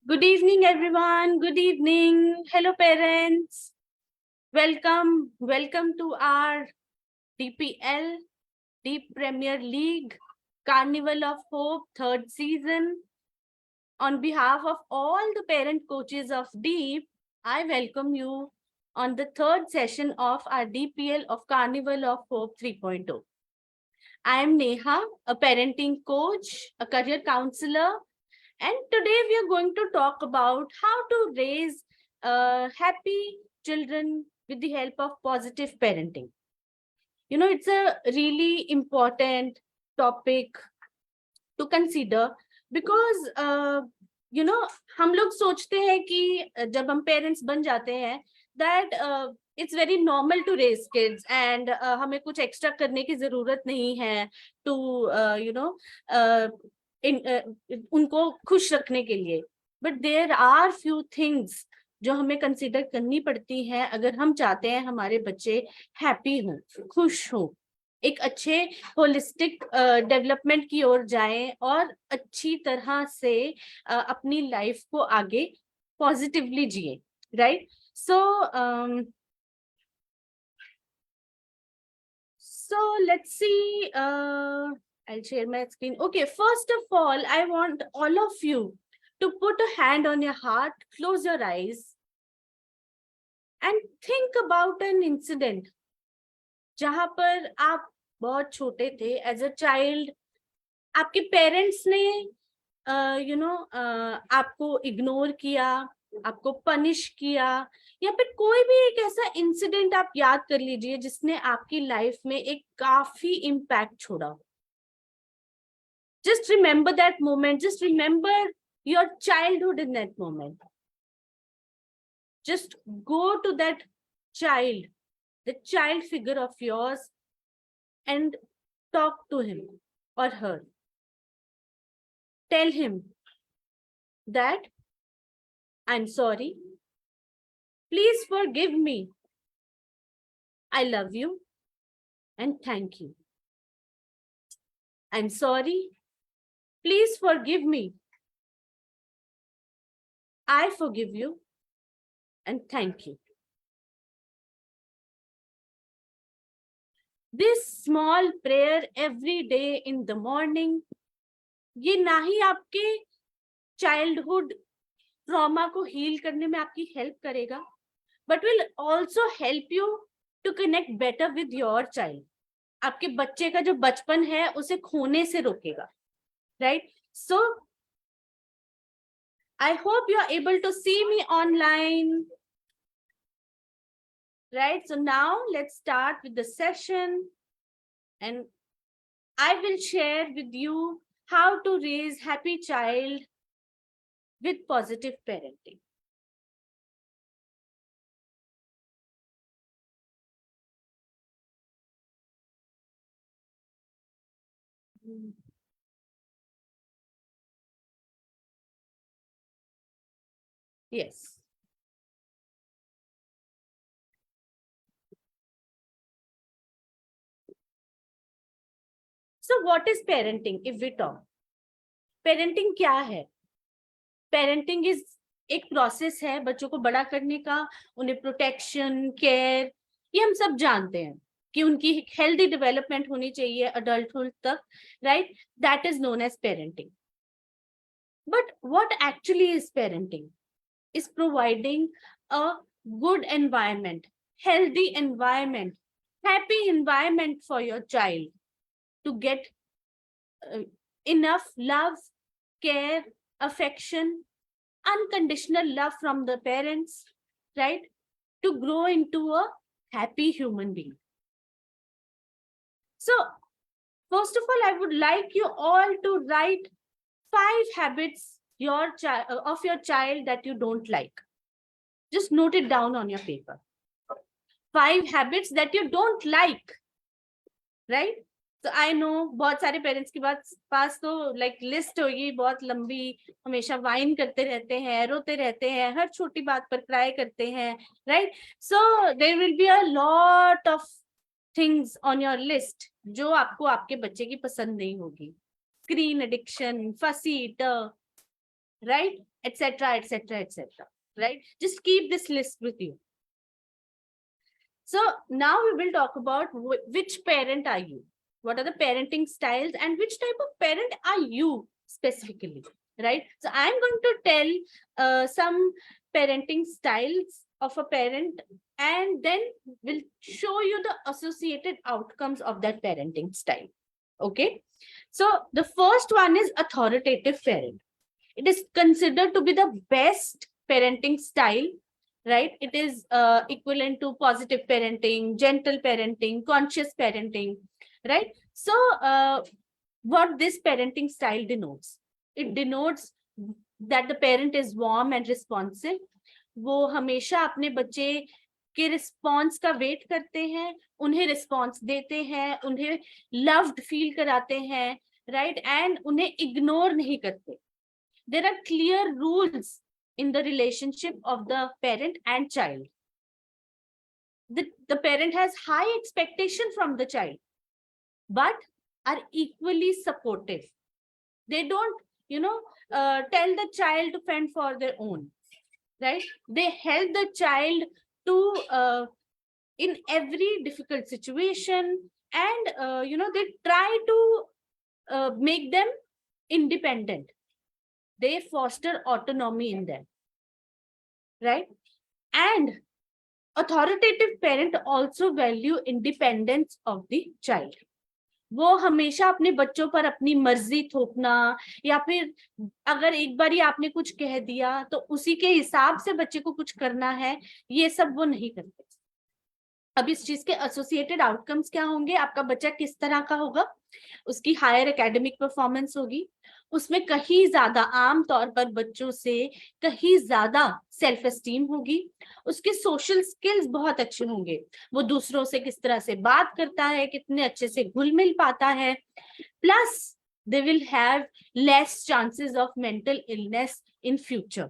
Good evening, everyone. Good evening. Hello, parents. Welcome to our DPL, Deep Premier League, Carnival of Hope, third season. On behalf of all the parent coaches of Deep, I welcome you on the third session of our DPL of Carnival of Hope 3.0. I am Neha, a parenting coach, a career counselor, and today we are going to talk about how to raise happy children with the help of positive parenting. It's a really important topic to consider because हम लोग सोचते हैं कि जब हम parents बन जाते हैं that it's very normal to raise kids and हमें कुछ एक्स्ट्रा करने की जरूरत नहीं है टू उनको खुश रखने के लिए. But there are few things जो हमें कंसिडर करनी पड़ती हैं अगर हम चाहते हैं हमारे बच्चे हैप्पी हों, खुश हों, एक अच्छे होलिस्टिक डेवलपमेंट की ओर जाएं और अच्छी तरह से अपनी लाइफ को आगे पॉजिटिवली जिए. Right. So let's see. I'll share my screen. Okay, first of all, I want all of you to put a hand on your heart, close your eyes, and think about an incident जहां पर आप बहुत छोटे थे. As a child आपके parents ने आपको ignore किया, आपको पनिश किया, या फिर कोई भी एक ऐसा इंसिडेंट आप याद कर लीजिए जिसने आपकी लाइफ में एक काफी इम्पैक्ट छोड़ा. Just remember that moment, just remember your childhood in that moment. Just go to that child, the child figure of yours, and talk to him or her. Tell him that I'm sorry. Please forgive me. I love you and thank you. I'm sorry. Please forgive me. I forgive you and thank you. This small prayer every day in the morning, ये ना ही आपके childhood trauma को heal करने में आपकी help करेगा, but will also help you to connect better with your child. आपके बच्चे का जो बचपन है उसे खोने से रोकेगा. Right. So I hope you are able to see me online. Right. So now let's start with the session, and I will share with you how to raise happy child with positive parenting. Yes. So what is parenting if we talk? Parenting क्या है? Parenting is एक process है बच्चों को बड़ा करने का, उन्हें प्रोटेक्शन, केयर, ये हम सब जानते हैं कि उनकी हेल्दी डेवलपमेंट होनी चाहिए अडल्टहुड तक. Right. That is known as parenting. But what actually is parenting? Is providing a good environment, healthy environment, happy environment for your child to get enough love, care, affection, unconditional love from the parents, right? To grow into a happy human being. So, first of all, I would like you all to write 5 habits of your child that you don't like. Just note it down on your paper. 5 habits that you don't like. Right? So I know बहुत सारे parents के पास तो like list होगी बहुत लंबी, हमेशा wine करते रहते हैं, रोते रहते हैं, हर छोटी बात पर क्राई करते हैं. Right. So there will be a lot of things on your list जो आपको आपके बच्चे की पसंद नहीं होगी. Screen addiction, fussy eater, right? Etc., etc., etc., right? Just keep this list with you. So now we will talk about which parent are you? What are the parenting styles and which type of parent are you specifically, right? So I'm going to tell some parenting styles of a parent, and then we'll show you the associated outcomes of that parenting style. Okay. So the first one is authoritative parent. It is considered to be the best parenting style, right? It is equivalent to positive parenting, gentle parenting, conscious parenting, right? So what this parenting style denotes, it denotes that the parent is warm and responsive. वो हमेशा अपने बच्चे के response का wait करते हैं, उन्हें response देते हैं, उन्हें लव्ड फील कराते हैं, राइट? एंड उन्हें इग्नोर नहीं करते. There are clear rules in the relationship of the parent and child. The parent has high expectation from the child, but are equally supportive. They don't, tell the child to fend for their own, right? They help the child to in every difficult situation, and they try to make them independent. They foster autonomy in them, right? And authoritative parent also value independence of the child. वो हमेशा अपने बच्चों पर अपनी मर्जी थोपना, या फिर अगर एक बार ही आपने कुछ कह दिया तो उसी के हिसाब से बच्चे को कुछ करना है, ये सब वो नहीं करते. अब इस चीज के एसोसिएटेड आउटकम्स क्या होंगे? आपका बच्चा किस तरह का होगा? उसकी हायर एकेडमिक परफॉर्मेंस होगी, उसमें कहीं ज्यादा, आम तौर पर बच्चों से कहीं ज्यादा सेल्फ एस्टीम होगी, उसके सोशल स्किल्स बहुत अच्छे होंगे, वो दूसरों से किस तरह से बात करता है, कितने अच्छे से घुल मिल पाता है, plus they will have less chances of mental illness in future,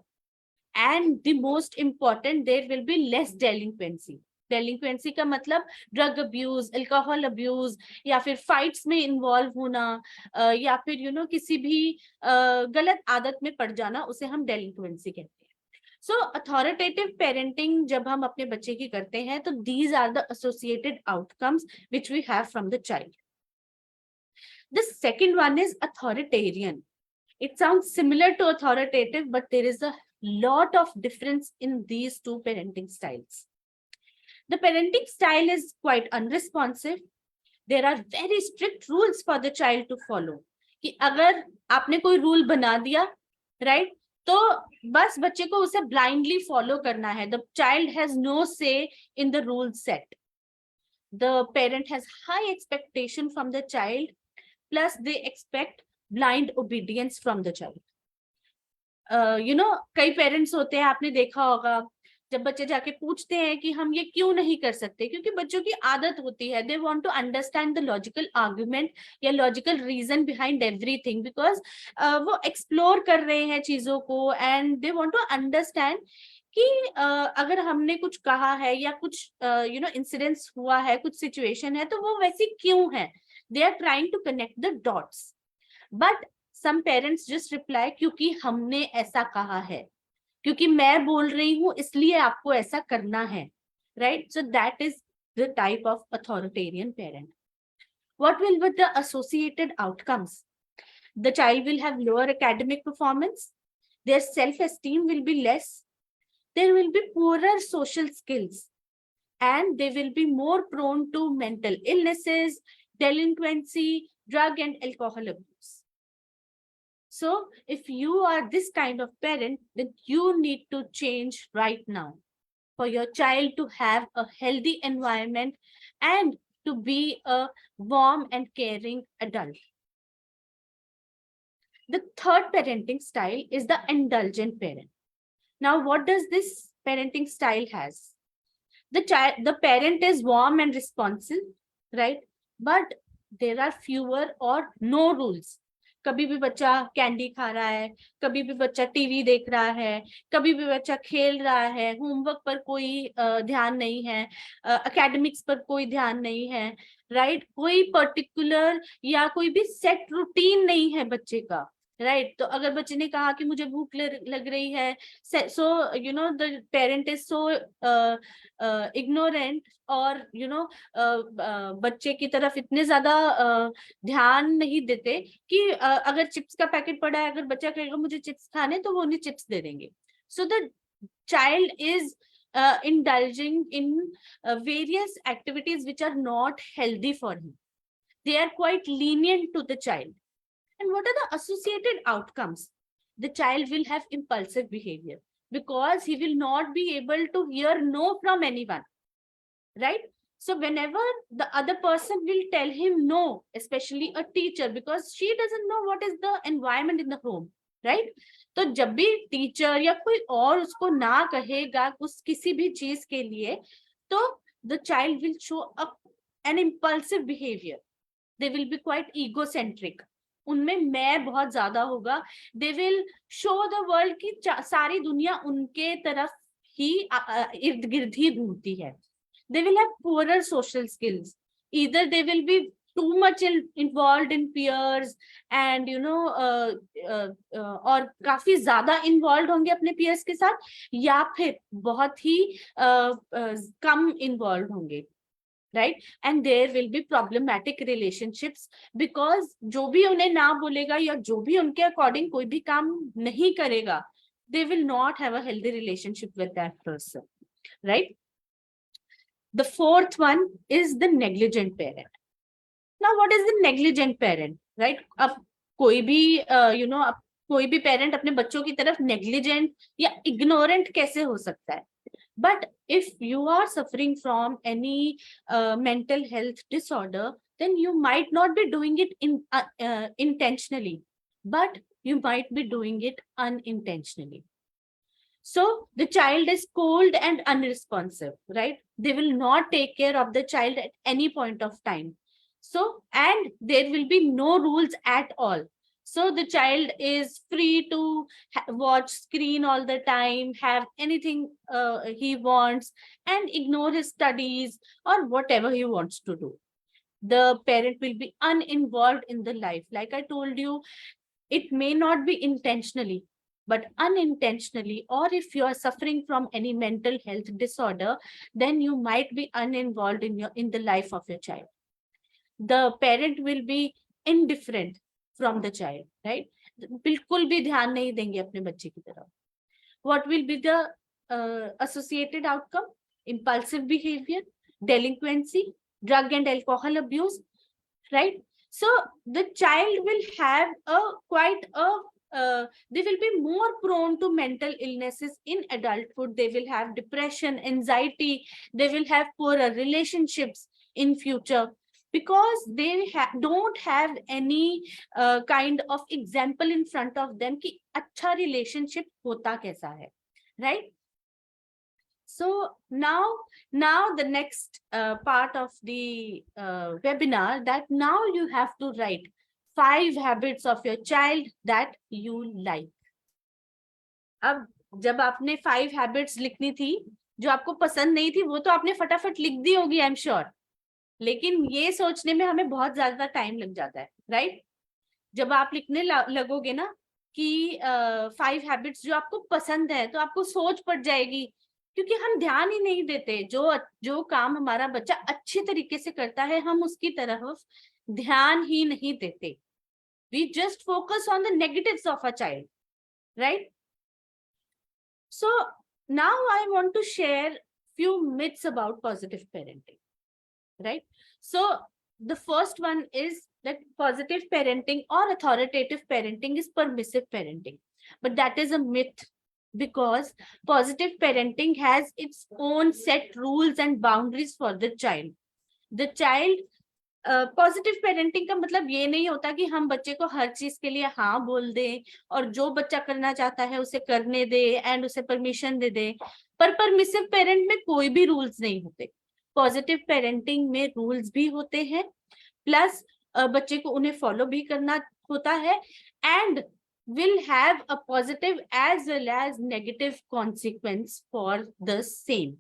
and the most important, there will be less delinquency. डेलिक्वेंसी का मतलब ड्रग अब्यूज, अल्कोहल अब्यूज, या फिर फाइट्स में इन्वॉल्व होना, या फिर किसी भी गलत आदत में पड़ जाना, उसे हम डेलिक्वेंसी कहते हैं. सो अथॉरिटेटिव पेरेंटिंग जब हम अपने बच्चे की करते हैं तो these are the associated outcomes which we have from the child. The second one is authoritarian. It sounds similar to authoritative, but there is a lot of difference in these two parenting styles. The parenting style is quite unresponsive. There are very strict rules for the child to follow. कि अगर आपने कोई rule बना दिया, right, तो बस बच्चे को उसे blindly follow करना है. The child has no say in the rules set. The parent has high expectation from the child, plus they expect blind obedience from the child. कई पेरेंट्स होते हैं, आपने देखा होगा, जब बच्चे जाके पूछते हैं कि हम ये क्यों नहीं कर सकते, क्योंकि बच्चों की आदत होती है, they want to understand the logical argument या logical reason behind everything, because वो एक्सप्लोर कर रहे हैं चीजों को, and they want to understand कि अगर हमने कुछ कहा है या कुछ इंसिडेंट्स हुआ है, कुछ सिचुएशन है, तो वो वैसी क्यों है. They are trying to connect the dots. But some parents just reply क्योंकि हमने ऐसा कहा है, क्योंकि मैं बोल रही हूं इसलिए आपको ऐसा करना है, right? So that is the type of authoritarian parent. What will be the associated outcomes? The child will have lower academic performance, their self-esteem will be less, there will be poorer social skills, and they will be more prone to mental illnesses, delinquency, drug and alcohol abuse. So if you are this kind of parent, then you need to change right now for your child to have a healthy environment and to be a warm and caring adult. The third parenting style is the indulgent parent. Now, what does this parenting style has? The parent is warm and responsive, right? But there are fewer or no rules. कभी भी बच्चा candy खा रहा है, कभी भी बच्चा TV देख रहा है, कभी भी बच्चा खेल रहा है, होमवर्क पर कोई ध्यान नहीं है, एकेडमिक्स पर कोई ध्यान नहीं है, राइट? कोई पर्टिकुलर या कोई भी सेट रूटीन नहीं है बच्चे का. राइट तो अगर बच्चे ने कहा कि मुझे भूख लग रही है, so you know the parent is so ignorant, और यू नो बच्चे की तरफ इतने ज्यादा ध्यान नहीं देते कि अगर चिप्स का पैकेट पड़ा है, अगर बच्चा कहेगा मुझे चिप्स खाने, तो वो उन्हें चिप्स दे देंगे. So the child is indulging in various activities which are not healthy for him. They are quite lenient to the child. And what are the associated outcomes? The child will have impulsive behavior because he will not be able to hear no from anyone, right? So whenever the other person will tell him no, especially a teacher, because she doesn't know what is the environment in the home, right? तो जब भी teacher या कोई और उसको ना कहेगा उस किसी भी चीज के लिए, तो the child will show up an impulsive behavior. They will be quite egocentric. उनमें मैं बहुत ज्यादा होगा. They will show the world कि सारी दुनिया उनके तरफ ही इर्द गिर्द ही घूमती है. They will have poorer social skills. Either they will be too much involved in peers and you know और काफी ज्यादा involved होंगे अपने peers के साथ, या फिर बहुत ही कम involved होंगे, right? And there will be problematic relationships because जो भी उन्हें ना बोलेगा या जो भी उनके according कोई भी काम नहीं करेगा, they will not have a healthy relationship with that person, right? The fourth one is the negligent parent. Now what is the negligent parent, right? अब कोई भी you know अब कोई भी parent अपने बच्चों की तरफ negligent या ignorant कैसे हो सकता है? But if you are suffering from any mental health disorder, then you might not be doing it intentionally, but you might be doing it unintentionally. So the child is cold and unresponsive, right? They will not take care of the child at any point of time. So, and there will be no rules at all. So the child is free to watch screen all the time, have anything he wants, and ignore his studies or whatever he wants to do. The parent will be uninvolved in the life. Like I told you, it may not be intentionally, but unintentionally, or if you are suffering from any mental health disorder, then you might be uninvolved in the life of your child. The parent will be indifferent from the child, right? बिल्कुल भी ध्यान नहीं देंगे अपने बच्चे की तरफ. What will be the associated outcome? Impulsive behavior, delinquency, drug and alcohol abuse, right? So the child will have they will be more prone to mental illnesses in adulthood. They will have depression, anxiety, they will have poorer relationships in future because they don't have any kind of example in front of them कि अच्छा relationship होता कैसा है, right? So now the next part of the webinar, that now you have to write 5 habits of your child that you like. अब जब आपने 5 habits लिखनी थी जो आपको पसंद नहीं थी, वो तो आपने फटाफट लिख दी होगी, आई एम श्योर. लेकिन ये सोचने में हमें बहुत ज्यादा टाइम लग जाता है, राइट? जब आप लिखने लगोगे ना कि 5 हैबिट्स जो आपको पसंद है, तो आपको सोच पड़ जाएगी, क्योंकि हम ध्यान ही नहीं देते. जो काम हमारा बच्चा अच्छे तरीके से करता है, हम उसकी तरफ ध्यान ही नहीं देते. We just focus on the negatives of a child, right? So now I want to share few myths about positive parenting, right? So the first one is that positive parenting or authoritative parenting is permissive parenting, but that is a myth, because positive parenting has its own set rules and boundaries for the child. The child positive parenting का मतलब ये नहीं होता कि हम बच्चे को हर चीज के लिए हाँ बोल दें और जो बच्चा करना चाहता है उसे करने दे एंड उसे परमिशन दे दे. पर परमिसिव पेरेंट में कोई भी रूल्स नहीं होते. पॉजिटिव पेरेंटिंग में रूल्स भी होते हैं, प्लस बच्चे को उन्हें फॉलो भी करना होता है, and will have a positive as well as negative consequence for the same.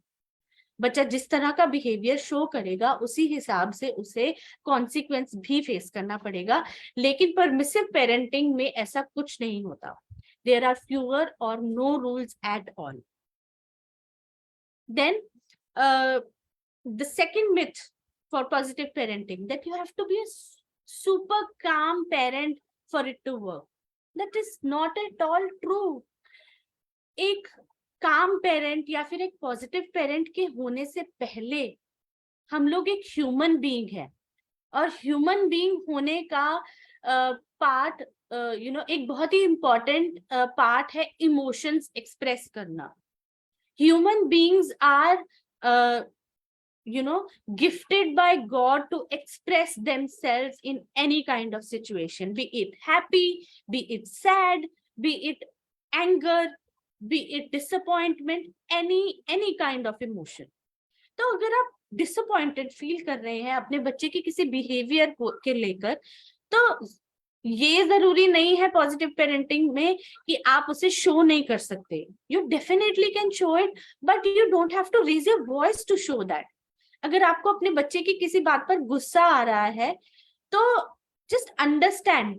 बच्चा जिस तरह का बिहेवियर शो करेगा उसी हिसाब से उसे कॉन्सिक्वेंस भी फेस करना पड़ेगा। लेकिन परमिसिव पेरेंटिंग में ऐसा कुछ नहीं होता। देयर आर फ्यूअर और no rules at all. Then the second myth for positive parenting, that you have to be a super calm parent for it to work. That is not at all true. एक काम parent या फिर एक positive parent के होने से पहले हम लोग एक ह्यूमन बीइंग है, और ह्यूमन बीइंग होने का पार्ट एक बहुत ही इंपॉर्टेंट पार्ट है इमोशंस एक्सप्रेस करना। Human beings are gifted by God to express themselves in any kind of situation, be it happy, be it sad, be it anger, be it disappointment, any kind of emotion. तो अगर आप disappointed feel कर रहे हैं अपने बच्चे के किसी बिहेवियर के लेकर, तो ये जरूरी नहीं है पॉजिटिव पेरेंटिंग में कि आप उसे शो नहीं कर सकते। You definitely can show it, but you don't have to raise your voice to show that. अगर आपको अपने बच्चे की किसी बात पर गुस्सा आ रहा है, तो just understand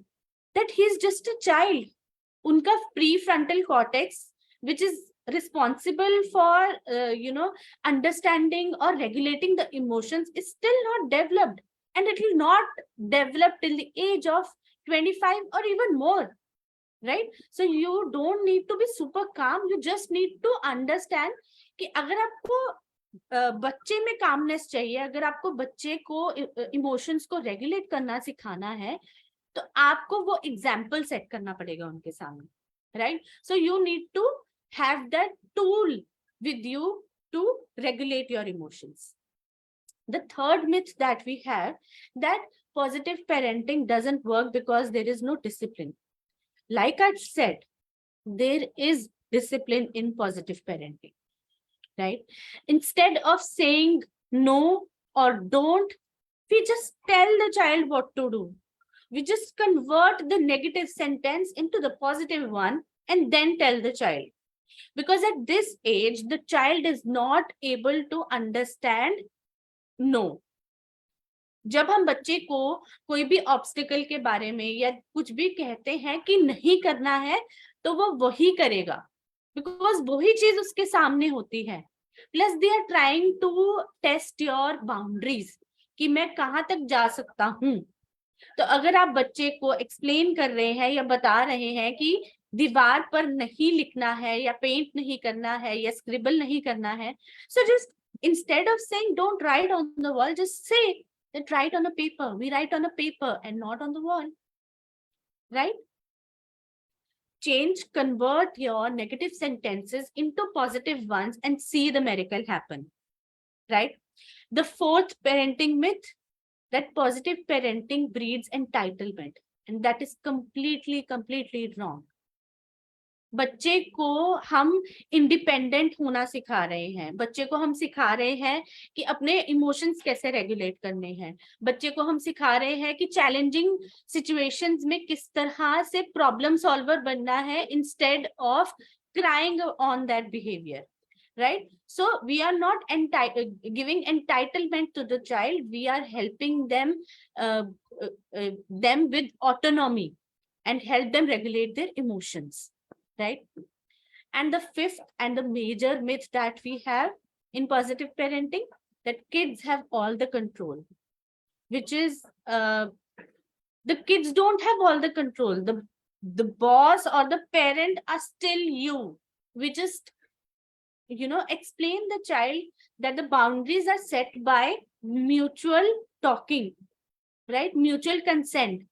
that he is just a child. उनका pre frontal cortex which is responsible for understanding or regulating the emotions is still not developed, and it will not develop till the age of 25 or even more, right? So you don't need to be super calm, you just need to understand कि अगर आपको बच्चे में calmness चाहिए, अगर आपको बच्चे को इमोशंस को रेगुलेट करना सिखाना है, तो आपको वो एग्जाम्पल सेट करना पड़ेगा उनके सामने, right? So you need to have that tool with you to regulate your emotions. The third myth that we have, that positive parenting doesn't work because there is no discipline. Like I've said, there is discipline in positive parenting, right? Instead of saying no or don't, we just tell the child what to do. We just convert the negative sentence into the positive one and then tell the child. Because at this age, the child is not able to understand no. जब हम बच्चे को कोई भी obstacle के बारे में या कुछ भी कहते हैं कि नहीं करना है, तो वो वही करेगा, बिकॉज वही चीज उसके सामने होती है। Plus they are trying to test your boundaries कि मैं कहाँ तक जा सकता हूँ। तो अगर आप बच्चे को एक्सप्लेन कर रहे हैं या बता रहे हैं कि दीवार पर नहीं लिखना है या पेंट नहीं करना है या स्क्रिबल नहीं करना है, so just instead of saying don't write on the wall, just say that write on a paper, we write on a paper and not on the wall, right? Change, convert your negative sentences into positive ones and see the miracle happen, right? The fourth parenting myth, that positive parenting breeds entitlement, and that is completely wrong. बच्चे को हम independent होना सिखा रहे हैं, बच्चे को हम सिखा रहे हैं कि अपने इमोशंस कैसे रेगुलेट करने हैं, बच्चे को हम सिखा रहे हैं कि चैलेंजिंग सिचुएशंस में किस तरह से प्रॉब्लम सॉल्वर बनना है instead of crying on that behaviour, right? So we are not giving entitlement to the child, we are helping them with autonomy and help them regulate their emotions, right? And the fifth and the major myth that we have in positive parenting, that kids have all the control, which is the kids don't have all the control. The boss or the parent are still you. We just explain the child that the boundaries are set by mutual talking, right? Mutual consent.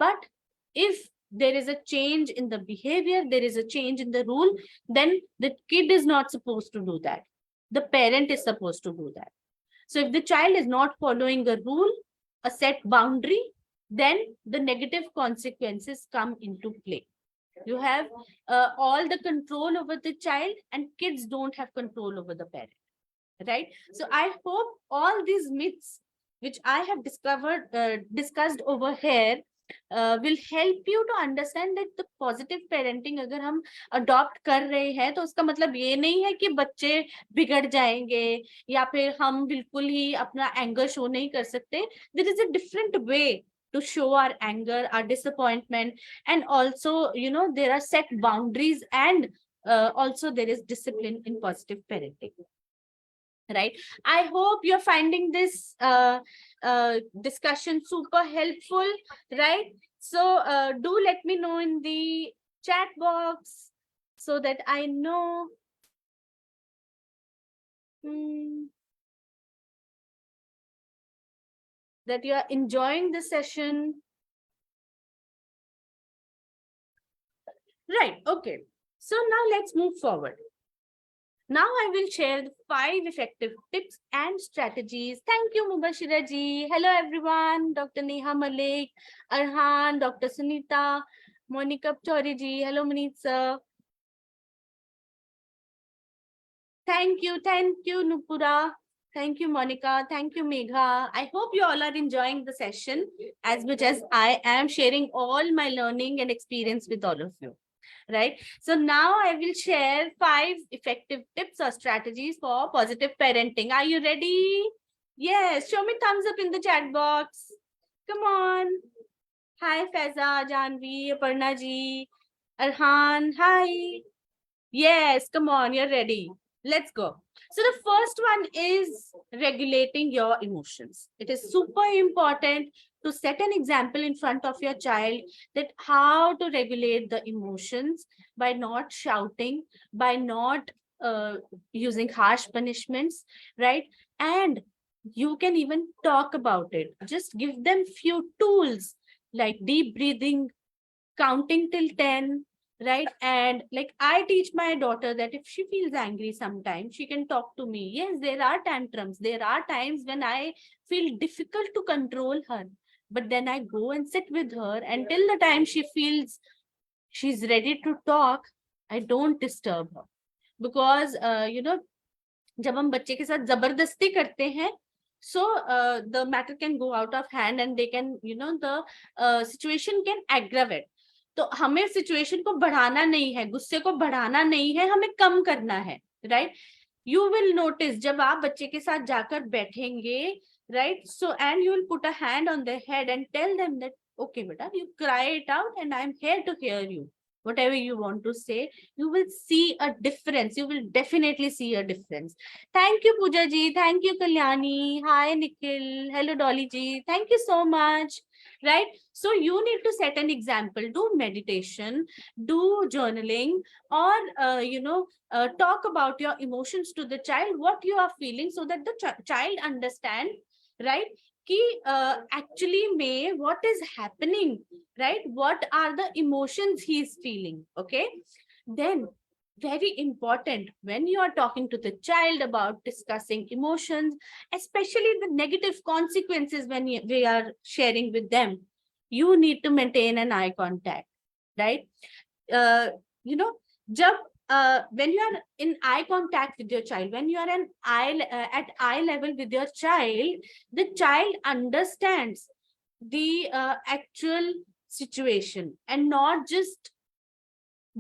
But if there is a change in the behavior, there is a change in the rule, then the kid is not supposed to do that. The parent is supposed to do that. So if the child is not following a rule, a set boundary, then the negative consequences come into play. You have all the control over the child, and kids don't have control over the parent, right? So I hope all these myths which I have discussed over here will help you to understand that the positive parenting अगर हम adopt कर रहे हैं तो उसका मतलब ये नहीं है कि बच्चे बिगड़ जाएंगे या फिर हम बिल्कुल ही अपना एंगर शो नहीं कर सकते. There is a different way to show our anger, our disappointment, and also, you know, there are set boundaries, and also there is discipline in positive parenting. Right? I hope you're finding this discussion super helpful, right? So do let me know in the chat box so that I know. That you are enjoying the session. Right, okay. So now let's move forward. Now I will share the 5 effective tips and strategies. Thank you, Mubashira ji. Hello, everyone. Dr. Neha Malik, Arhan, Dr. Sunita, Monica Pchori ji. Hello, Maneet sir. Thank you, Nupura. Thank you, Monica. Thank you, Megha. I hope you all are enjoying the session as much as I am sharing all my learning and experience with all of you. Right? So now I will share 5 effective tips or strategies for positive parenting. Are you ready? Yes, show me thumbs up in the chat box. Come on. Hi, Faiza, Janvi, Aparna ji, Arhan. Hi. Yes, come on, you're ready. Let's go. So the first one is regulating your emotions. It is super important to set an example in front of your child that how to regulate the emotions by not shouting, by not using harsh punishments, right? And you can even talk about it. Just give them few tools like deep breathing, counting till 10, right? And like I teach my daughter that if she feels angry sometimes, she can talk to me. Yes, there are tantrums. There are times when I feel difficult to control her. But then I go and sit with her until the time she feels she's ready to talk. I don't disturb her. Because, you know, जब हम बच्चे के साथ जबरदस्ती करते हैं, so the matter can go out of hand and they can, you know, the situation can aggravate. तो हमें सिचुएशन को बढ़ाना नहीं है, गुस्से को बढ़ाना नहीं है, हमें कम करना है, राइट? यू विल नोटिस जब आप बच्चे के साथ जाकर बैठेंगे, right? So and you will put a hand on their head and tell them that okay बेटा, you cry it out and I'm here to hear you. Whatever you want to say, you will see a difference. You will definitely see a difference. Thank you, Pooja ji. Thank you, Kalyani. Hi, Nikhil. Hello, Dolly ji. Thank you so much. Right? So you need to set an example. Do meditation, do journaling, or talk about your emotions to the child, what you are feeling, so that the child understand, right? कि actually में what is happening, right? What are the emotions he is feeling? Okay, then very important, when you are talking to the child about discussing emotions, especially the negative consequences, when we are sharing with them, you need to maintain an eye contact, right? You know, जब when you are in eye contact with your child, when you are at eye level with your child, the child understands the actual situation and not just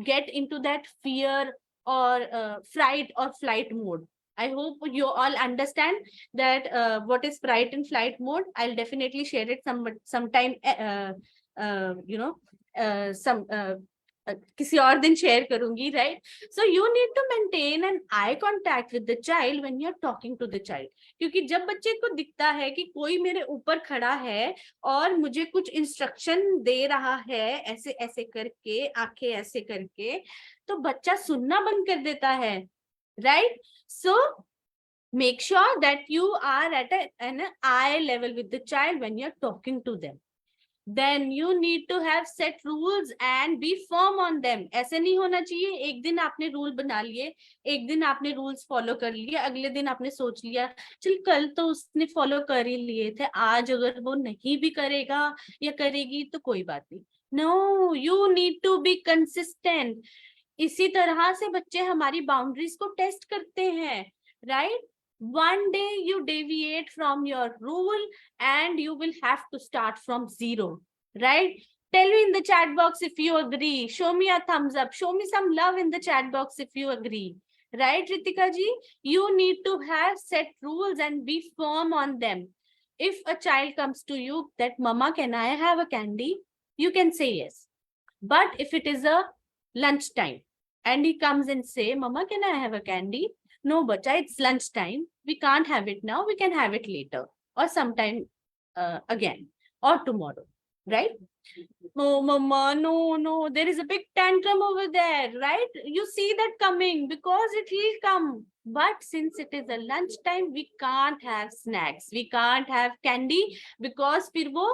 get into that fear or fright or flight mode. I hope you all understand that what is fright and flight mode. I'll definitely share it sometime, some किसी और दिन share करूंगी, right? So you need to maintain an eye contact with the child when you are talking to the child, क्योंकि जब बच्चे को दिखता है कि कोई मेरे ऊपर खड़ा है और मुझे कुछ इंस्ट्रक्शन दे रहा है ऐसे ऐसे करके, आंखें ऐसे करके, तो बच्चा सुनना बंद कर देता है, right? So make sure that you are at an eye level with the child when you're talking to them. Then you need to have set rules and be firm on them. ऐसे नहीं होना चाहिए एक दिन आपने rule बना लिए, एक दिन आपने रूल्स फॉलो कर लिए, अगले दिन आपने सोच लिया चल कल तो उसने फॉलो कर ही लिए थे, आज अगर वो नहीं भी करेगा या करेगी तो कोई बात नहीं. No, you need to be consistent. इसी तरह से बच्चे हमारी बाउंड्रीज को टेस्ट करते हैं, right? One day you deviate from your rule and you will have to start from zero. right? Tell me in the chat box if you agree. Show me a thumbs up. Show me some love in the chat box if you agree. Right, Ritika ji? You need to have set rules and be firm on them. If a child comes to you that, Mama, can I have a candy? You can say yes. But if it is a lunchtime and he comes and say, Mama, can I have a candy? No, bacha, it's lunchtime. We can't have it now. We can have it later or sometime again or tomorrow, right? Oh, Mama, no, no, there is a big tantrum over there, right? You see that coming because it will come. But since it is a lunchtime, we can't have snacks. We can't have candy because फिर वो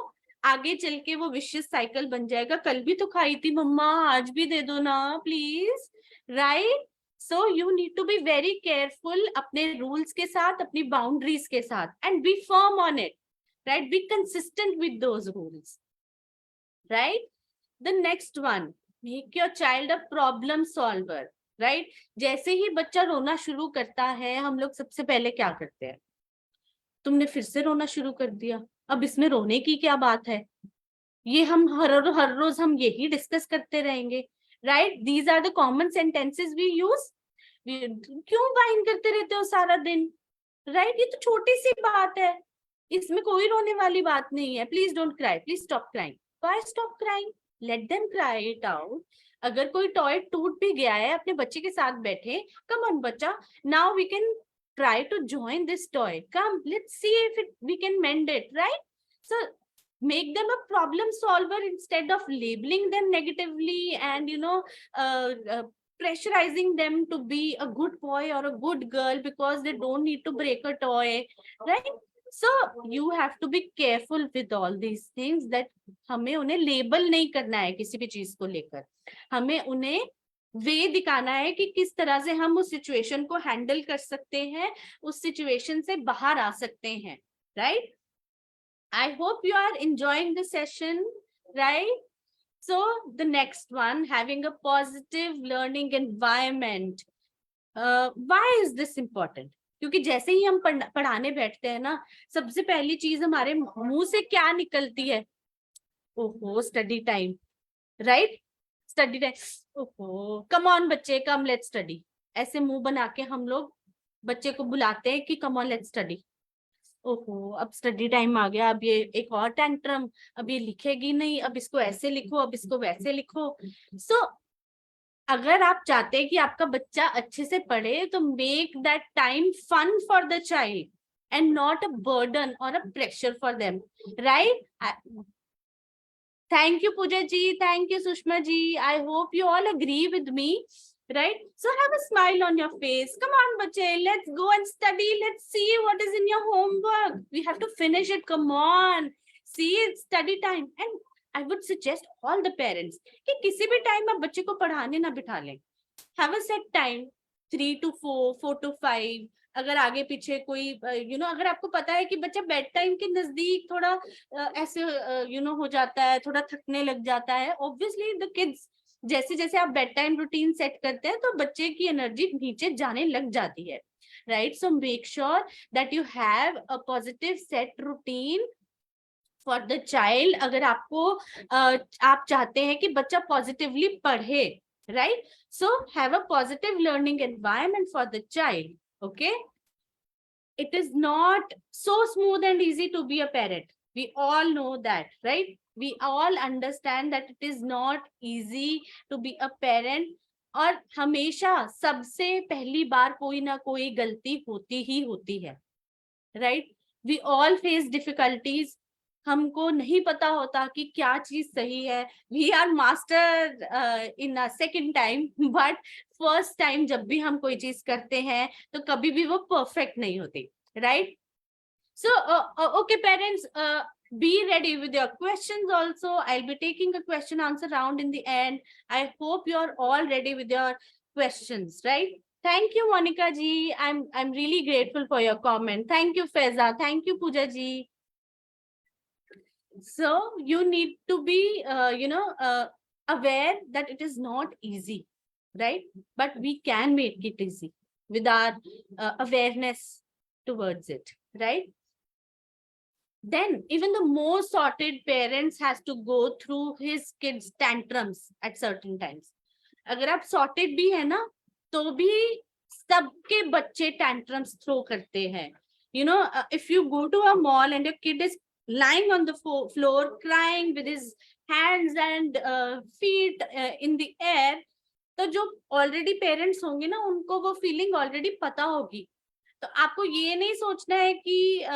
आगे चल के वो vicious cycle बन जाएगा. कल भी तो खाई थी मम्मा, आज भी दे दो ना please, right? So you need to be very careful अपने रूल्स के साथ, अपनी बाउंड्रीज के साथ, and be firm on it, right? Be consistent with those rules, right? The next one, make your child a problem solver, right? जैसे ही बच्चा रोना शुरू करता है, हम लोग सबसे पहले क्या करते हैं? तुमने फिर से रोना शुरू कर दिया, अब इसमें रोने की क्या बात है? ये हम हर रोज हम यही डिस्कस करते रहेंगे, right? These are the common sentences we use. क्यों वाइन करते रहते हो सारा दिन, राइट? ये तो छोटी सी बात है, इसमें कोई रोने वाली बात नहीं है. Please don't cry, please stop crying. Why stop crying? Let them cry it out. अगर कोई टॉय टूट भी गया है, अपने बच्चे के साथ बैठे, come on बच्चा, now we can try to join this toy. Come, let's see if we can mend it, right? So make them a problem solver instead of labeling them negatively and pressurizing them to be a good boy or a good girl because they don't need to break a toy, right? So you have to be careful with all these things that हमें उन्हें label नहीं करना है किसी भी चीज को लेकर. हमें उन्हें वे दिखाना है कि किस तरह से हम उस सिचुएशन को हैंडल कर सकते हैं, उस सिचुएशन से बाहर आ सकते हैं, right? I hope you are enjoying the session, right? So the next one, having a positive learning environment. Why is this important? क्योंकि जैसे ही हम पढ़ाने बैठते हैं ना, सबसे पहली चीज हमारे मुंह से क्या निकलती है? ओहो, study time, right? Study time. ओहो, कम ऑन बच्चे, कम लेट्स स्टडी. ऐसे मुंह बना के हम लोग बच्चे को बुलाते हैं कि कम ऑन लेट्स स्टडी. ओहो, अब स्टडी टाइम आ गया, अब ये एक और टेंट्रम, अब ये लिखेगी नहीं, अब इसको ऐसे लिखो, अब इसको वैसे लिखो. सो अगर आप चाहते हैं कि आपका बच्चा अच्छे से पढ़े, तो make that time fun for the child and not a burden और a pressure for them, right? Thank you, Pooja ji. Thank you, Sushma ji. I hope you all agree with me, right? So have a smile on your face. Come on, bache, let's go and study. Let's see what is in your homework. We have to finish it. Come on. See, it's study time. And I would suggest all the parents कि किसी भी time आप बच्चे को पढ़ाने ना बिठा लें. Have a set time, 3 to 4, 4 to 5. अगर आगे पीछे कोई अगर आपको पता है कि बच्चा बेड टाइम के नजदीक थोड़ा ऐसे हो जाता है, थोड़ा थकने लग जाता है, ऑब्वियसली द किड्स, जैसे जैसे आप बेड टाइम रूटीन सेट करते हैं तो बच्चे की एनर्जी नीचे जाने लग जाती है, right? So make sure that you have a positive set routine for the child. अगर आपको आप चाहते हैं कि बच्चा पॉजिटिवली पढ़े, right? So have a positive learning environment for the child. Okay, it is not so smooth and easy to be a parent. We all know that, right? We all understand that it is not easy to be a parent. और हमेशा सबसे पहली बार कोई ना कोई गलती होती ही होती है, right? We all face difficulties. हमको नहीं पता होता कि क्या चीज सही है. We are master in a second time, but first time जब भी हम कोई चीज करते हैं तो कभी भी वो परफेक्ट नहीं होती, right? So okay parents, be ready with your questions also. I'll be taking a question answer round in the end. I hope you're all ready with your questions, right? Thank you, Monica ji. I'm really grateful for your comment. Thank you, Faiza. Thank you, Pooja ji. So you need to be aware that it is not easy, right? But we can make it easy with our awareness towards it, right? then even the most sorted parents has to go through his kids tantrums at certain times. अगर आप sorted भी है ना तो भी सबके बच्चे tantrums throw करते हैं. You know, if you go to a mall and your kid is lying on the floor crying with his hands and feet in the air, तो जो ऑलरेडी पेरेंट्स होंगे ना उनको वो फीलिंग ऑलरेडी पता होगी. तो आपको ये नहीं सोचना है कि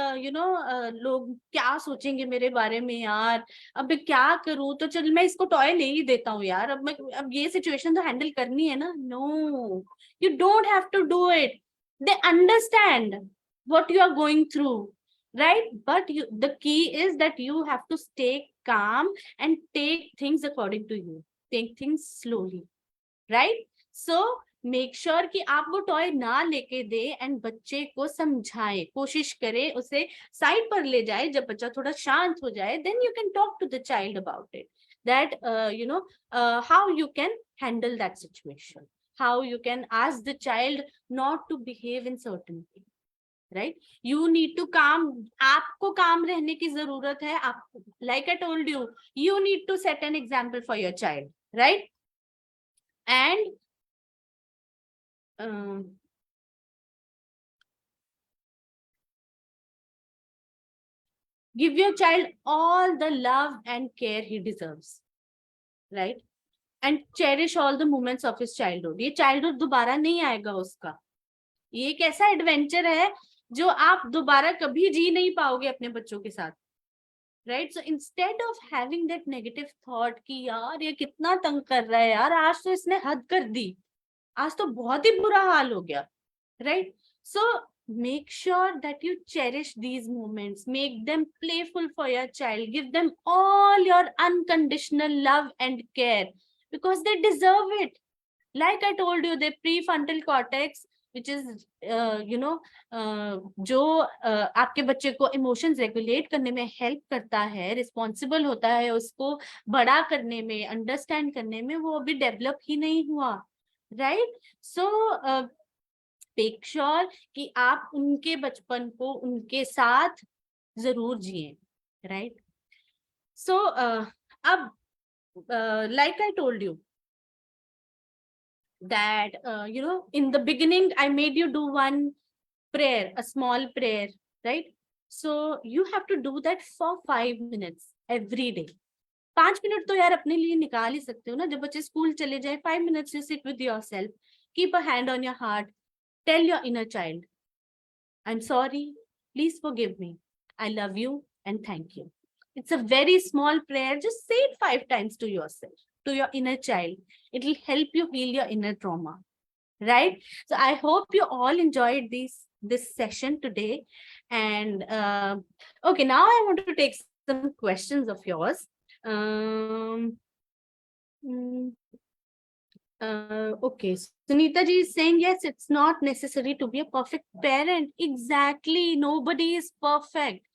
लोग क्या सोचेंगे मेरे बारे में यार, अब मैं क्या करूं, तो चल मैं इसको टॉय ले ही देता हूँ यार, अब ये सिचुएशन तो हैंडल करनी है ना. No, you don't have to do it. They understand what you are going through, right? But the key is that you have to stay calm and take things according to you. Take things slowly, right? So make sure कि आप वो toy ना लेके दे and बच्चे को समझाए, कोशिश करे उसे साइड पर ले जाए. जब बच्चा थोड़ा शांत हो जाए then you can talk to the child about it, that how you can handle that situation, how you can ask the child not to behave in certain way, right? You need to calm, आपको calm रहने की जरूरत है. आप, like I told you, you need to set an example for your child, right? And give your child all the love and care he deserves, right? And cherish all the moments of his childhood. ये childhood दोबारा नहीं आएगा उसका. ये एक ऐसा adventure है जो आप दोबारा कभी जी नहीं पाओगे अपने बच्चों के साथ, right? So instead of having that negative thought कि यार ये कितना तंग कर रहा है यार, आज तो इसने हद कर दी, आज तो बहुत ही बुरा हाल हो गया, right? So make sure that you cherish these moments, make them playful for your child, give them all your unconditional love and care because they deserve it. Like I told you, the prefrontal cortex, which is जो आपके बच्चे को emotions regulate करने में help करता है, responsible होता है उसको बड़ा करने में, अंडरस्टैंड करने में, वो अभी डेवलप ही नहीं हुआ, राइट? सो मेक श्योर कि आप उनके बचपन को उनके साथ जरूर जिए, राइट? सो अब like I told you that in the beginning I made you do one prayer, a small prayer, right? So you have to do that for 5 minutes every day. 5 minute तो यार अपने लिए निकाल ही सकते हो ना. जब बच्चे स्कूल चले जाए, 5 minutes you sit with yourself, keep a hand on your heart, tell your inner child, I'm sorry, please forgive me, I love you and thank you. It's a very small prayer. Just say it 5 times to yourself, to your inner child. It will help you heal your inner trauma, right? So I hope you all enjoyed this session today. And okay, now I want to take some questions of yours. Okay, Sunita ji is saying, yes, it's not necessary to be a perfect parent. Exactly, nobody is perfect.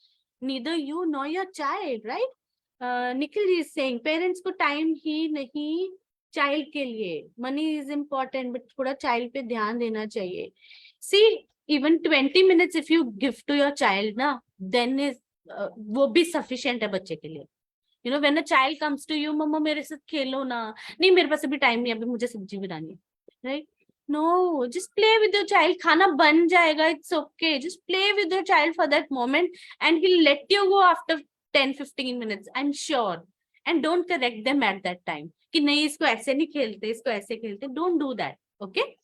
Neither you nor your child, right? Nikhil ji is saying, parents को time ही नहीं child के लिए. Money is important, but थोड़ा child पे ध्यान देना चाहिए. See, even 20 minutes if you give to your child, ना, then is वो भी sufficient है बच्चे के लिए. You know, when a child comes to you, मम्मा मेरे साथ खेलो ना, नहीं मेरे पास अभी टाइम नहीं, अभी मुझे सब्जी बनानी है, right? No, just play with your child. खाना बन जाएगा, it's okay. Just play with your child for that moment and he'll let you go after 10-15 minutes, I'm sure. And don't correct them at that time कि नहीं इसको ऐसे नहीं खेलते, इसको ऐसे खेलते. Don't do that, okay?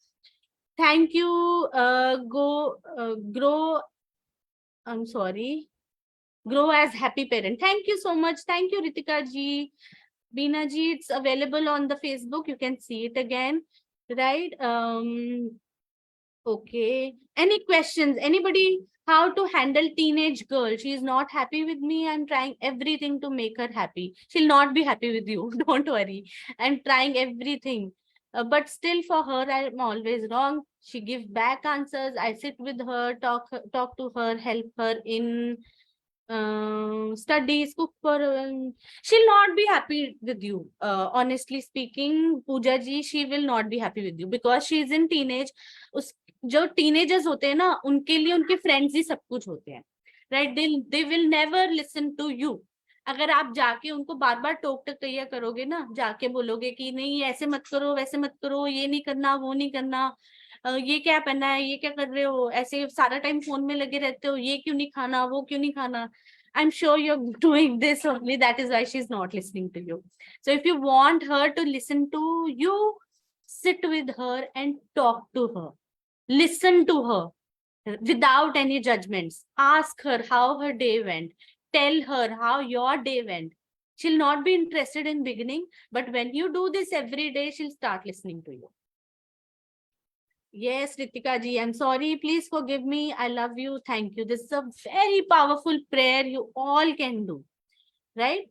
Thank you, grow, I'm sorry, grow as happy parent. Thank you so much. Thank you, Ritika ji. Beena ji, it's available on the Facebook. You can see it again, right? Okay. Any questions? Anybody? How to handle teenage girl? She is not happy with me. I'm trying everything to make her happy. She'll not be happy with you. Don't worry. I'm trying everything. But still for her, I'm always wrong. She gives back answers. I sit with her, talk to her, help her in studies, cook for she'll not be happy with you. Honestly speaking, Pooja ji, she will not be happy with you because she is in teenage. जो teenagers होते हैं ना, उनके लिए उनके friends ही सब कुछ होते हैं, right? They will never listen to you. अगर आप जाके उनको बार बार टोक टकैया करोगे ना, जाके बोलोगे कि नहीं ऐसे मत करो, वैसे मत करो, ये नहीं करना, वो नहीं करना, ये क्या पहना है, ये क्या कर रहे हो, ऐसे सारा टाइम फोन में लगे रहते हो, ये क्यों नहीं खाना, वो क्यों नहीं खाना, I'm sure you're doing this only. That is why she's not listening to you. So if you want her to listen to you, sit with her and talk to her. Listen to her without any judgments. Ask her how her day went. Tell her how your day went. She'll not be interested in beginning, but when you do this every day, she'll start listening to you. Yes, Ritika ji, I'm sorry. Please forgive me. I love you. Thank you. This is a very powerful prayer you all can do, right?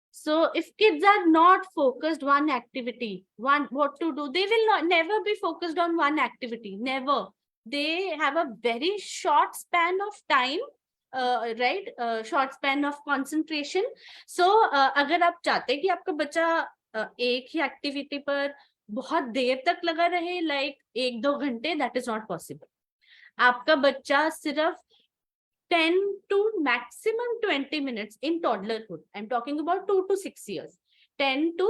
So if kids are not focused one activity, what to do, they will not never be focused on one activity. Never. They have a very short span of time, right? Short span of concentration. So अगर आप चाहते हैं कि आपका बच्चा एक ही activity पर बहुत देर तक लगा रहे, लाइक 1-2 घंटे, दैट इज नॉट पॉसिबल. आपका बच्चा सिर्फ 10 to maximum 20 minutes in toddlerhood. I'm talking about 2 to 6 years. 10 to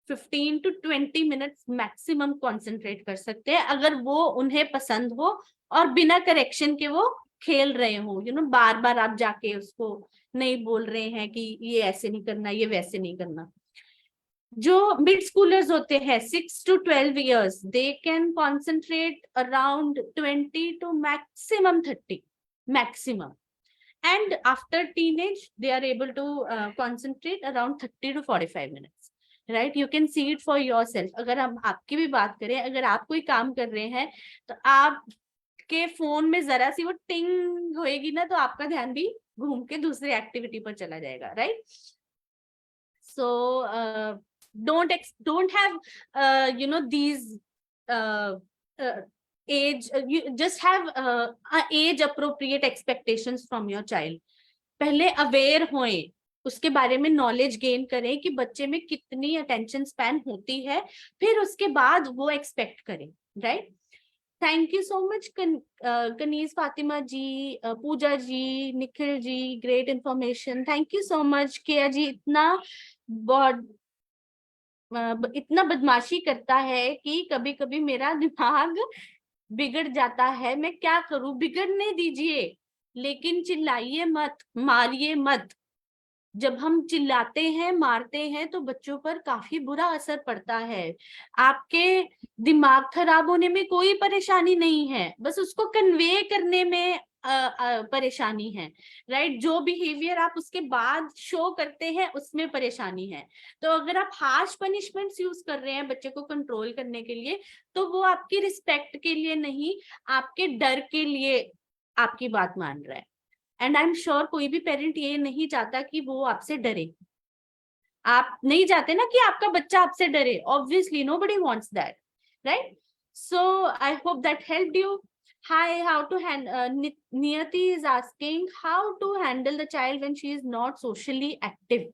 15 to 20 minutes maximum concentrate कर सकते हैं, अगर वो उन्हें पसंद हो और बिना करेक्शन के वो खेल रहे हो. बार बार आप जाके उसको नहीं बोल रहे हैं कि ये ऐसे नहीं करना, ये वैसे नहीं करना. जो मिड स्कूलर्स होते हैं 6 to 12 years, they can concentrate around 20 to maximum 30 maximum. And after teenage, they are able to concentrate around 30 to 45 minutes. Right? You can see it for yourself. अगर हम आपकी भी बात करें, अगर आप कोई काम कर रहे हैं तो आपके फोन में जरा सी वो टिंग होएगी ना, तो आपका ध्यान भी घूम के दूसरी एक्टिविटी पर चला जाएगा. Right? So don't have these age, you just have age appropriate expectations from your child. पहले अवेयर होएं, उसके बारे में नॉलेज गेन करें कि बच्चे में कितनी अटेंशन स्पैन होती है, फिर उसके बाद वो एक्सपेक्ट करें. Right? Thank you so much Kaneez Fatima ji, Pooja ji, Nikhil ji, great information. Thank you so much. किया जी इतना बदमाशी करता है कि कभी कभी मेरा दिमाग बिगड़ जाता है, मैं क्या करूं. बिगड़ने दीजिए, लेकिन चिल्लाइए मत, मारिए मत. जब हम चिल्लाते हैं, मारते हैं, तो बच्चों पर काफी बुरा असर पड़ता है. आपके दिमाग खराब होने में कोई परेशानी नहीं है, बस उसको कन्वे करने में परेशानी है. राइट? जो बिहेवियर आप उसके बाद शो करते हैं, उसमें परेशानी है. तो अगर आप हार्श पनिशमेंट्स यूज कर रहे हैं बच्चे को कंट्रोल करने के लिए, तो वो आपकी रिस्पेक्ट के लिए नहीं, आपके डर के लिए आपकी बात मान रहा है. एंड आई एम श्योर कोई भी पेरेंट ये नहीं चाहता कि वो आपसे डरे. आप नहीं चाहते ना कि आपका बच्चा आपसे डरे. Obviously nobody wants that. Right? So I hope that helped you. Hi, how to handle, Niyati is asking how to handle the child when she is not socially active.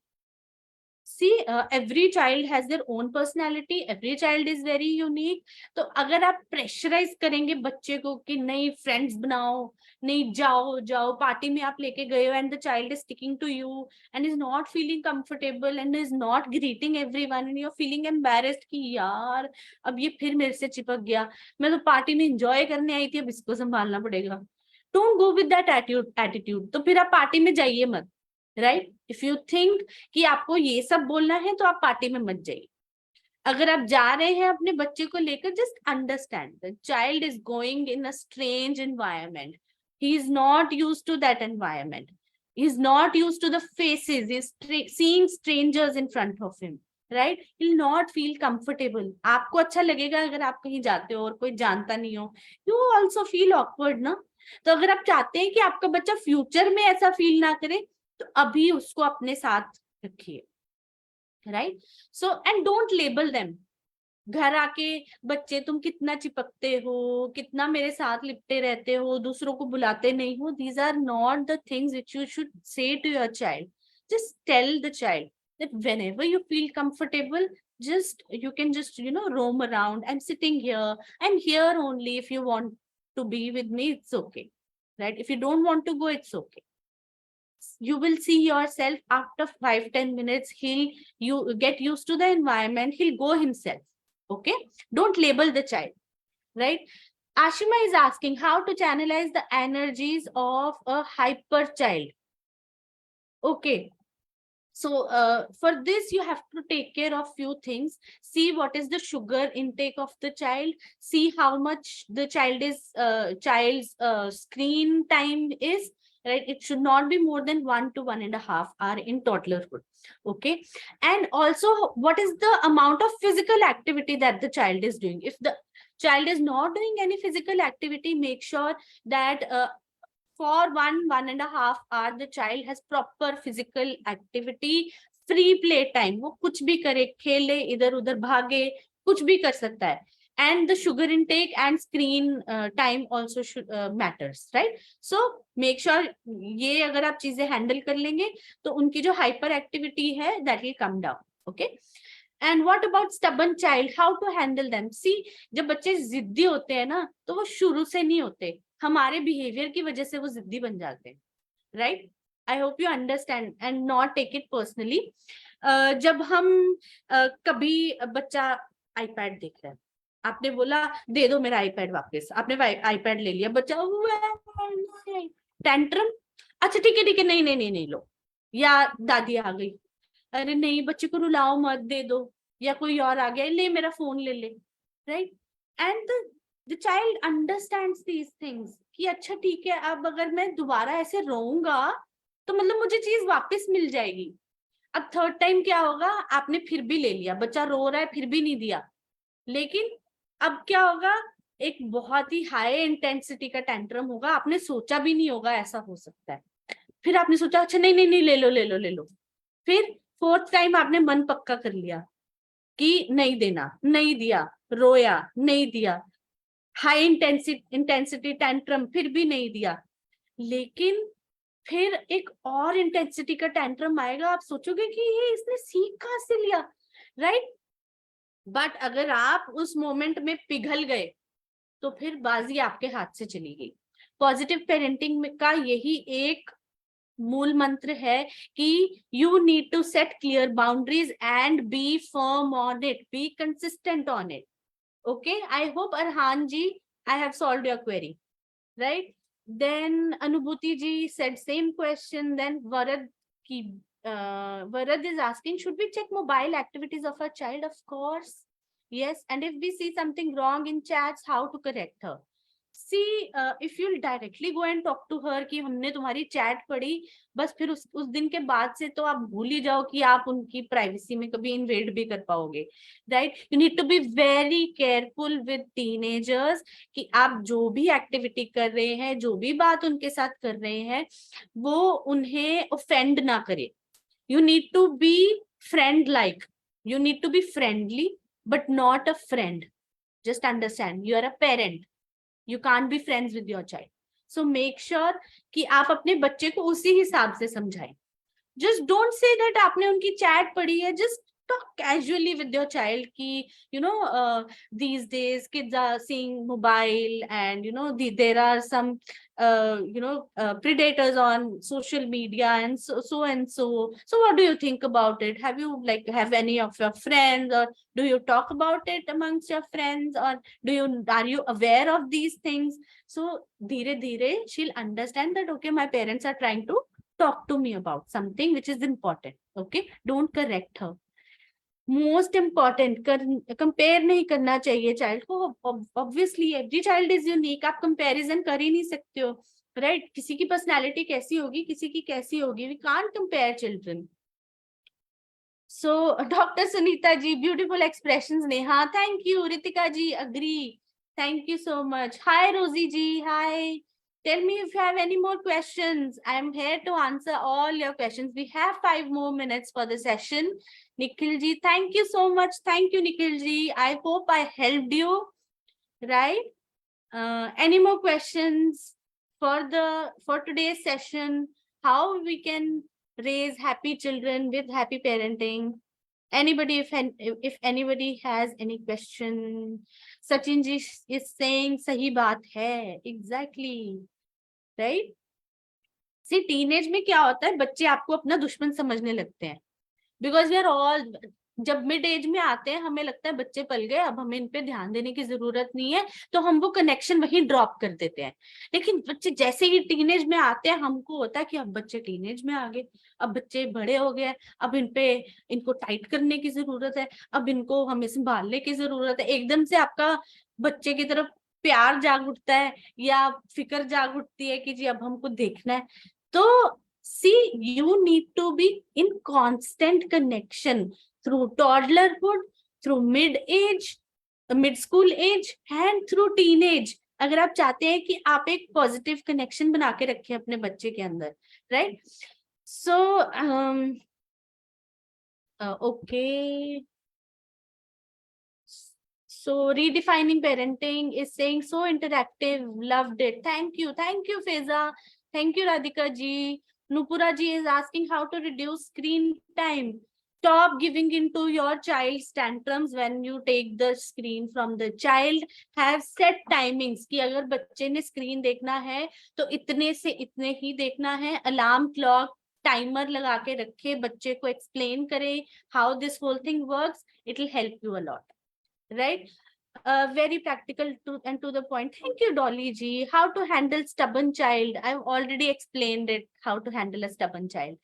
See, every child has their own personality. Every child is very unique. तो अगर आप pressurise करेंगे बच्चे को कि नहीं friends बनाओ, नहीं जाओ जाओ पार्टी में आप लेके गए हो, and the child is sticking to you and is not feeling comfortable and is not greeting everyone, and you are feeling embarrassed कि यार अब ये फिर मेरे से चिपक गया, मैं तो पार्टी में एंजॉय करने आई थी, अब इसको संभालना पड़ेगा. Don't go with that attitude. तो फिर आप पार्टी में जाइए मत. राइट? इफ यू थिंक कि आपको ये सब बोलना है, तो आप पार्टी में मत जाइए. अगर आप जा रहे हैं अपने बच्चे को लेकर, just understand the child is going in a strange environment. He is not used to that environment. He is not used to the faces. He is seeing strangers in front of him. Right? He will not feel comfortable. आपको अच्छा लगेगा अगर आप कहीं जाते हो और कोई जानता नहीं हो, यू ऑल्सो फील ऑकवर्ड ना. तो अगर आप चाहते हैं कि आपका बच्चा फ्यूचर में ऐसा फील ना करे, तो अभी उसको अपने साथ रखिए. Right? So and don't label them. घर आके बच्चे तुम कितना चिपकते हो, कितना मेरे साथ लिपटे रहते हो, दूसरों को बुलाते नहीं हो. These are not the things which you should say to your child. Just tell the child that whenever you feel comfortable, you can just roam around. I'm sitting here, I'm here only. If you want to be with me, it's okay. Right? If you don't want to go, it's okay. You will see yourself after 5-10 minutes, you get used to the environment, he'll go himself. Okay, don't label the child, right? Ashima is asking how to channelize the energies of a hyper child. Okay, so for this you have to take care of few things. See what is the sugar intake of the child, see how much the child's screen time is, right? It should not be more than 1 to 1.5 hour in toddlerhood. Okay, and also what is the amount of physical activity that the child is doing. If the child is not doing any physical activity, make sure that for 1.5 hour the child has proper physical activity, free play time, वो कुछ भी करे, खेले, इधर उधर भागे, कुछ भी कर सकता है. And the sugar intake and screen time also should matters, right? So make sure ये अगर आप चीजें हैंडल कर लेंगे तो उनकी जो हाइपर एक्टिविटी है that will come down. Okay, and what about stubborn child, how to handle them? See, जब बच्चे जिद्दी होते हैं ना तो वो शुरू से नहीं होते, हमारे बिहेवियर की वजह से वो जिद्दी बन जाते हैं, right? I hope you understand and not take it personally. जब हम कभी बच्चा आईपैड देख रहा है, आपने बोला दे दो मेरा आईपैड वापस, आपने आईपैड ले लिया, बच्चा टेंट्रम, अच्छा ठीक है नहीं नहीं नहीं नहीं लो, या दादी आ गई, अरे नहीं बच्चे को रुलाओ मत, दे दो, या कोई और आ गया, ले मेरा फोन ले ले, right? And the child understands these things कि अच्छा ठीक है, अब अगर मैं दोबारा ऐसे रोऊंगा तो मतलब मुझे चीज वापस मिल जाएगी. अब थर्ड टाइम क्या होगा, आपने फिर भी ले लिया, बच्चा रो रहा है फिर भी नहीं दिया, लेकिन अब क्या होगा, एक बहुत ही हाई इंटेंसिटी का टेंट्रम होगा, आपने सोचा भी नहीं होगा ऐसा हो सकता है, फिर आपने सोचा अच्छा नहीं नहीं नहीं ले लो ले लो ले लो, फिर फोर्थ टाइम आपने मन पक्का कर लिया कि नहीं देना, नहीं दिया, रोया नहीं दिया, हाई इंटेंसिटी टेंट्रम फिर भी नहीं दिया, लेकिन फिर एक और इंटेंसिटी का टेंट्रम आएगा, आप सोचोगे कि ये इसने सीख कहां से लिया, राइट? बट अगर आप उस मोमेंट में पिघल गए तो फिर बाजी आपके हाथ से चली गई. पॉजिटिव पेरेंटिंग का यही एक मूल मंत्र है कि you need to set clear boundaries and be firm on it, be consistent on it. Okay, I hope Arhan ji, I have solved your query, right? Then Anubhuti ji said same question. Then Varad is asking, should we check mobile activities of our child? Of course, yes. And if we see something wrong in chats, how to correct her? See, if you'll directly go and talk to her कि हमने तुम्हारी chat पढ़ी, बस फिर उस दिन के बाद से तो आप भूल ही जाओ कि आप उनकी प्राइवेसी में कभी इन्वेड भी कर पाओगे, right? You need to be very careful with teenagers कि आप जो भी एक्टिविटी कर रहे हैं, जो भी बात उनके साथ कर रहे हैं, वो उन्हें ऑफेंड ना करे. You need to be friend like, you need to be friendly but not a friend. Just understand, you are a parent, you can't be friends with your child. So make sure कि आप अपने बच्चे को उसी हिसाब से समझाएं. Just don't say that आपने उनकी चैट पढ़ी है. Just talk casually with your child कि these days kids are seeing mobile and there are some predators on social media and so and so. So what do you think about it? Have you have any of your friends, or do you talk about it amongst your friends, or are you aware of these things? So धीरे धीरे she'll understand that okay, my parents are trying to talk to me about something which is important. Okay, don't correct her. Most important, compare नहीं करना चाहिए child को. Obviously every child is unique, आप comparison कर ही नहीं सकते हो, right? किसी की personality कैसी होगी, किसी की कैसी होगी, we can't compare children. So Dr. Sunita ji, beautiful expressions. Neha, thank you. Ritika ji, agree. Thank you so much. Hi Rosie ji, hi. Tell me if you have any more questions. I'm here to answer all your questions. We have 5 more minutes for the session. Nikhil ji, thank you so much. Thank you, Nikhil ji. I hope I helped you. Right? Any more questions for today's session? How we can raise happy children with happy parenting? Anybody, if anybody has any question? Sachin ji is saying sahi baat hai. Exactly, right? C teenage में क्या होता है, बच्चे आपको अपना दुश्मन समझने लगते हैं, बिकॉज वी आर ऑल, जब मिड एज में आते हैं हमें लगता है बच्चे पल गए, अब हमें इन पे ध्यान देने की जरूरत नहीं है, तो हम वो कनेक्शन वहीं ड्रॉप कर देते हैं। लेकिन बच्चे जैसे ही टीनेज में आते हैं, हमको होता है कि अब बच्चे टीनेज में आ गए, अब बच्चे बड़े हो गए, अब इनको टाइट करने की जरूरत है, अब इनको हमें संभालने की जरूरत है। एकदम से आपका बच्चे की तरफ प्यार जाग उठता है या फिक्र जाग उठती है कि जी अब हमको देखना है। तो see, you need to be in constant connection through toddlerhood, through mid school age and through teenage, अगर आप चाहते हैं कि आप एक पॉजिटिव कनेक्शन बना के रखें अपने बच्चे के अंदर, right? So okay. So redefining parenting is saying so interactive, loved it. Thank you Faiza, thank you Radhika ji. Nupura ji is asking how to reduce screen time. Stop giving into your child's tantrums when you take the screen from the child. Have set timings कि अगर बच्चे ने screen देखना है तो इतने से इतने ही देखना है। Alarm clock, timer लगा के रखे, बच्चे को explain करे how this whole thing works. It will help you a lot. Right? Very practical and to the point. Thank you, Dolly ji. How to handle stubborn child? I've already explained it, how to handle a stubborn child,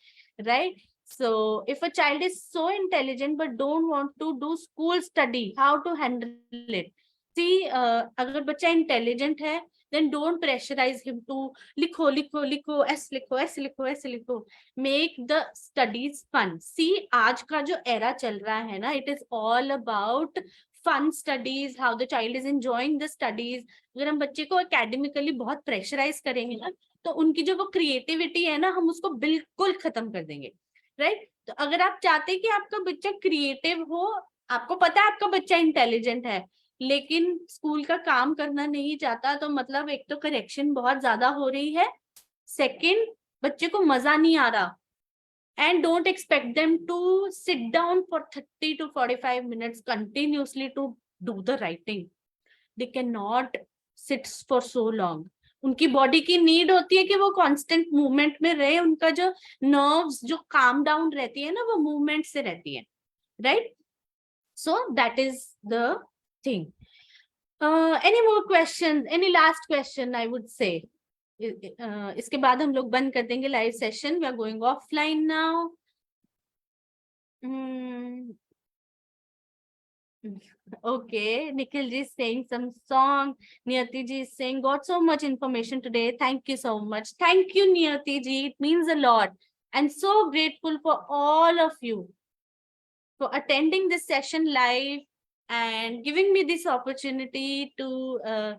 right? So if a child is so intelligent but don't want to do school study, how to handle it? See, अगर बच्चा intelligent है, then don't pressurize him to लिखो लिखो लिखो, ऐसे लिखो ऐसे लिखो ऐसे लिखो. Make the studies fun. See, आज का जो era चल रहा है ना, it is all about fun studies, how the child is enjoying the studies. अगर हम बच्चे को academically बहुत प्रेशराइज करेंगे ना, तो उनकी जो वो क्रिएटिविटी है ना, हम उसको बिल्कुल खत्म कर देंगे, राइट? तो अगर आप चाहते हैं कि आपका बच्चा क्रिएटिव हो, आपको पता है आपका बच्चा इंटेलिजेंट है, लेकिन स्कूल का काम करना नहीं चाहता, तो मतलब एक तो करेक्शन बहुत ज्यादा हो रही है, सेकंड बच्चे को मजा नहीं आ रहा. And don't expect them to sit down for 30 to 45 minutes continuously to do the writing. They cannot sit for so long. उनकी बॉडी की नीड होती है कि वो कांस्टेंट मूवमेंट में रहे, उनका जो नर्व्स जो काम डाउन रहती है ना, वो मूवमेंट से रहती है, right? So that is the thing. Any more question, any last question? I would say इसके बाद हम लोग बंद कर देंगे live session. We are going offline now. Okay, Nikhil ji is saying some song. Niyati ji is saying, got so much information today. Thank you so much. Thank you, Niyati ji. It means a lot. And so grateful for all of you for attending this session live and giving me this opportunity to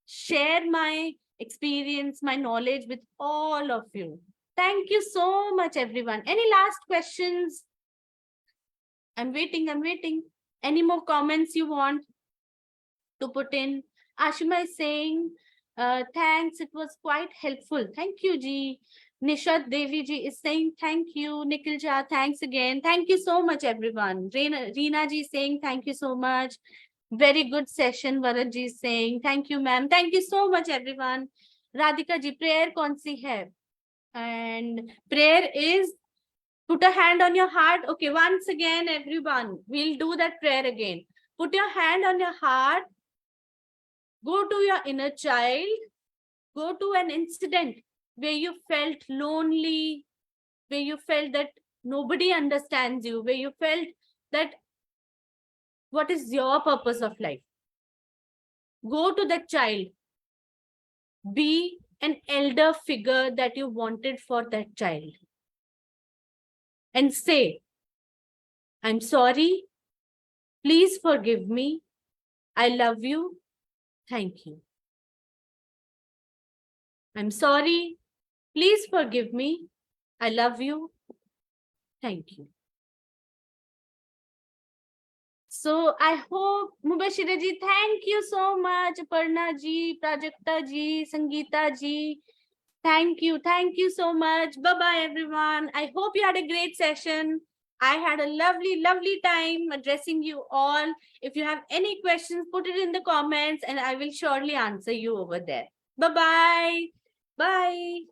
share my experience, my knowledge with all of you. Thank you so much, everyone. Any last questions? I'm waiting. Any more comments you want to put in? Ashima is saying, thanks, it was quite helpful. Thank you, Ji. Nishat Devi Ji is saying, thank you. Nikhil Jha, thanks again. Thank you so much, everyone. Reena Ji is saying, thank you so much. Very good session. Varad Ji is saying, thank you, ma'am. Thank you so much, everyone. Radhika Ji, prayer kaun si hai? And prayer is, put a hand on your heart. Okay, once again, everyone, we'll do that prayer again. Put your hand on your heart. Go to your inner child. Go to an incident where you felt lonely, where you felt that nobody understands you, where you felt that what is your purpose of life. Go to that child. Be an elder figure that you wanted for that child. And say, I'm sorry, please forgive me, I love you, thank you. I'm sorry, please forgive me, I love you, thank you. So I hope, Mubashira ji, thank you so much. Aparna ji, Prajakta ji, Sangeeta ji, thank you so much. Bye-bye, everyone. I hope you had a great session. I had a lovely time addressing you all. If you have any questions, put it in the comments and I will surely answer you over there. Bye-bye. Bye.